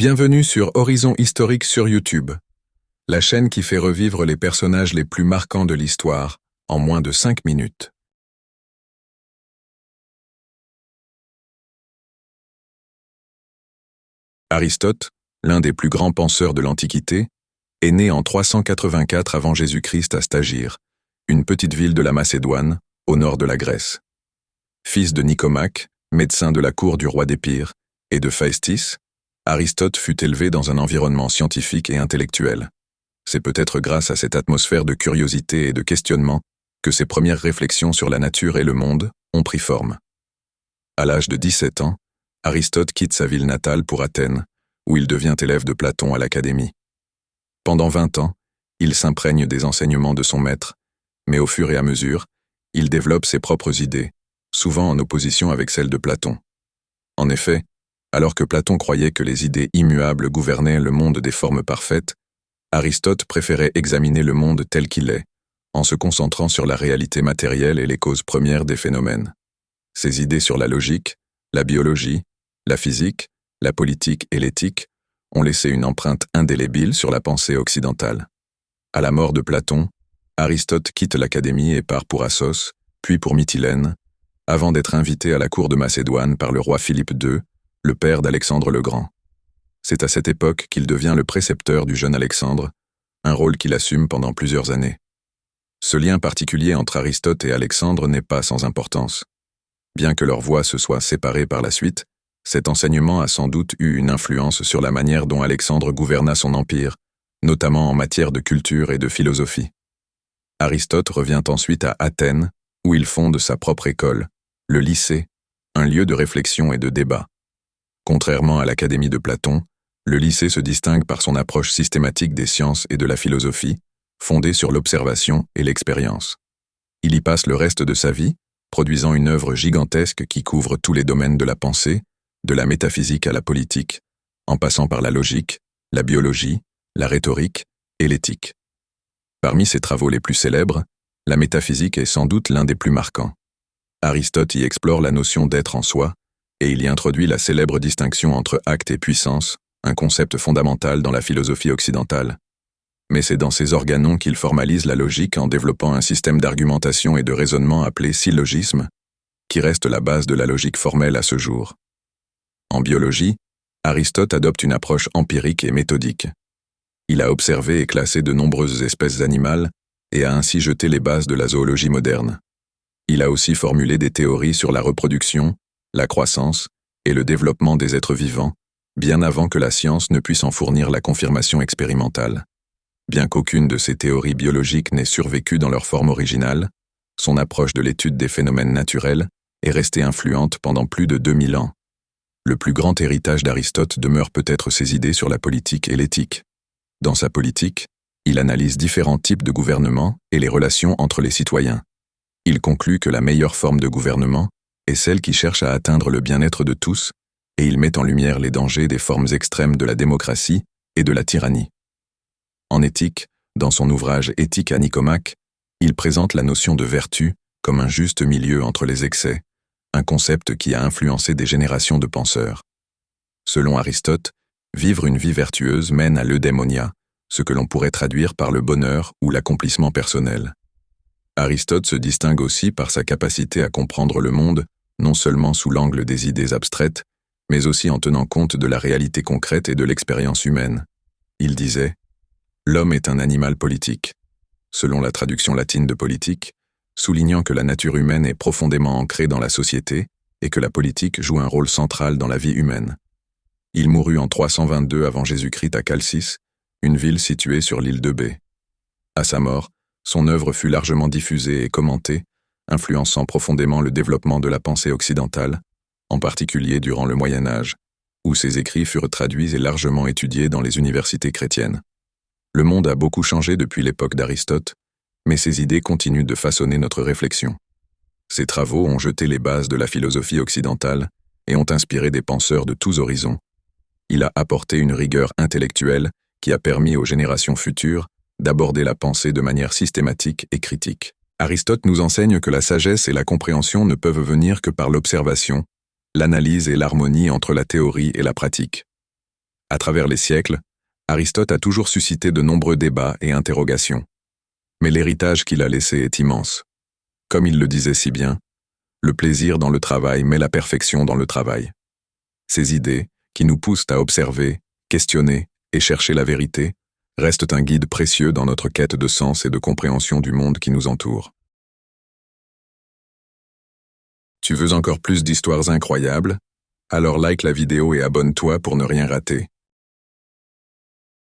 Bienvenue sur Horizon Historique sur YouTube, la chaîne qui fait revivre les personnages les plus marquants de l'histoire en moins de 5 minutes. Aristote, l'un des plus grands penseurs de l'Antiquité, est né en 384 avant Jésus-Christ à Stagire, une petite ville de la Macédoine, au nord de la Grèce. Fils de Nicomaque, médecin de la cour du roi d'Épire, et de Phaestis, Aristote fut élevé dans un environnement scientifique et intellectuel. C'est peut-être grâce à cette atmosphère de curiosité et de questionnement que ses premières réflexions sur la nature et le monde ont pris forme. À l'âge de 17 ans, Aristote quitte sa ville natale pour Athènes, où il devient élève de Platon à l'Académie. Pendant 20 ans, il s'imprègne des enseignements de son maître, mais au fur et à mesure, il développe ses propres idées, souvent en opposition avec celles de Platon. En effet, alors que Platon croyait que les idées immuables gouvernaient le monde des formes parfaites, Aristote préférait examiner le monde tel qu'il est, en se concentrant sur la réalité matérielle et les causes premières des phénomènes. Ses idées sur la logique, la biologie, la physique, la politique et l'éthique ont laissé une empreinte indélébile sur la pensée occidentale. À la mort de Platon, Aristote quitte l'Académie et part pour Assos, puis pour Mytilène, avant d'être invité à la cour de Macédoine par le roi Philippe II, le père d'Alexandre le Grand. C'est à cette époque qu'il devient le précepteur du jeune Alexandre, un rôle qu'il assume pendant plusieurs années. Ce lien particulier entre Aristote et Alexandre n'est pas sans importance. Bien que leurs voies se soient séparées par la suite, cet enseignement a sans doute eu une influence sur la manière dont Alexandre gouverna son empire, notamment en matière de culture et de philosophie. Aristote revient ensuite à Athènes, où il fonde sa propre école, le lycée, un lieu de réflexion et de débat. Contrairement à l'Académie de Platon, le lycée se distingue par son approche systématique des sciences et de la philosophie, fondée sur l'observation et l'expérience. Il y passe le reste de sa vie, produisant une œuvre gigantesque qui couvre tous les domaines de la pensée, de la métaphysique à la politique, en passant par la logique, la biologie, la rhétorique et l'éthique. Parmi ses travaux les plus célèbres, la métaphysique est sans doute l'un des plus marquants. Aristote y explore la notion d'être en soi, et il y introduit la célèbre distinction entre acte et puissance, un concept fondamental dans la philosophie occidentale. Mais c'est dans ces organons qu'il formalise la logique en développant un système d'argumentation et de raisonnement appelé syllogisme, qui reste la base de la logique formelle à ce jour. En biologie, Aristote adopte une approche empirique et méthodique. Il a observé et classé de nombreuses espèces animales et a ainsi jeté les bases de la zoologie moderne. Il a aussi formulé des théories sur la reproduction, la croissance et le développement des êtres vivants, bien avant que la science ne puisse en fournir la confirmation expérimentale. Bien qu'aucune de ces théories biologiques n'ait survécu dans leur forme originale, son approche de l'étude des phénomènes naturels est restée influente pendant plus de 2000 ans. Le plus grand héritage d'Aristote demeure peut-être ses idées sur la politique et l'éthique. Dans sa politique, il analyse différents types de gouvernement et les relations entre les citoyens. Il conclut que la meilleure forme de gouvernement est celle qui cherche à atteindre le bien-être de tous, et il met en lumière les dangers des formes extrêmes de la démocratie et de la tyrannie. En éthique, dans son ouvrage Éthique à Nicomaque, il présente la notion de vertu comme un juste milieu entre les excès, un concept qui a influencé des générations de penseurs. Selon Aristote, vivre une vie vertueuse mène à l'eudémonia, ce que l'on pourrait traduire par le bonheur ou l'accomplissement personnel. Aristote se distingue aussi par sa capacité à comprendre le monde, non seulement sous l'angle des idées abstraites, mais aussi en tenant compte de la réalité concrète et de l'expérience humaine. Il disait « L'homme est un animal politique », selon la traduction latine de politique, soulignant que la nature humaine est profondément ancrée dans la société et que la politique joue un rôle central dans la vie humaine. Il mourut en 322 avant Jésus-Christ à Chalcis, une ville située sur l'île d'Eubée. À sa mort, son œuvre fut largement diffusée et commentée, influençant profondément le développement de la pensée occidentale, en particulier durant le Moyen Âge, où ses écrits furent traduits et largement étudiés dans les universités chrétiennes. Le monde a beaucoup changé depuis l'époque d'Aristote, mais ses idées continuent de façonner notre réflexion. Ses travaux ont jeté les bases de la philosophie occidentale et ont inspiré des penseurs de tous horizons. Il a apporté une rigueur intellectuelle qui a permis aux générations futures d'aborder la pensée de manière systématique et critique. Aristote nous enseigne que la sagesse et la compréhension ne peuvent venir que par l'observation, l'analyse et l'harmonie entre la théorie et la pratique. À travers les siècles, Aristote a toujours suscité de nombreux débats et interrogations. Mais l'héritage qu'il a laissé est immense. Comme il le disait si bien, le plaisir dans le travail met la perfection dans le travail. Ces idées, qui nous poussent à observer, questionner et chercher la vérité, restent un guide précieux dans notre quête de sens et de compréhension du monde qui nous entoure. Tu veux encore plus d'histoires incroyables? Alors like la vidéo et abonne-toi pour ne rien rater.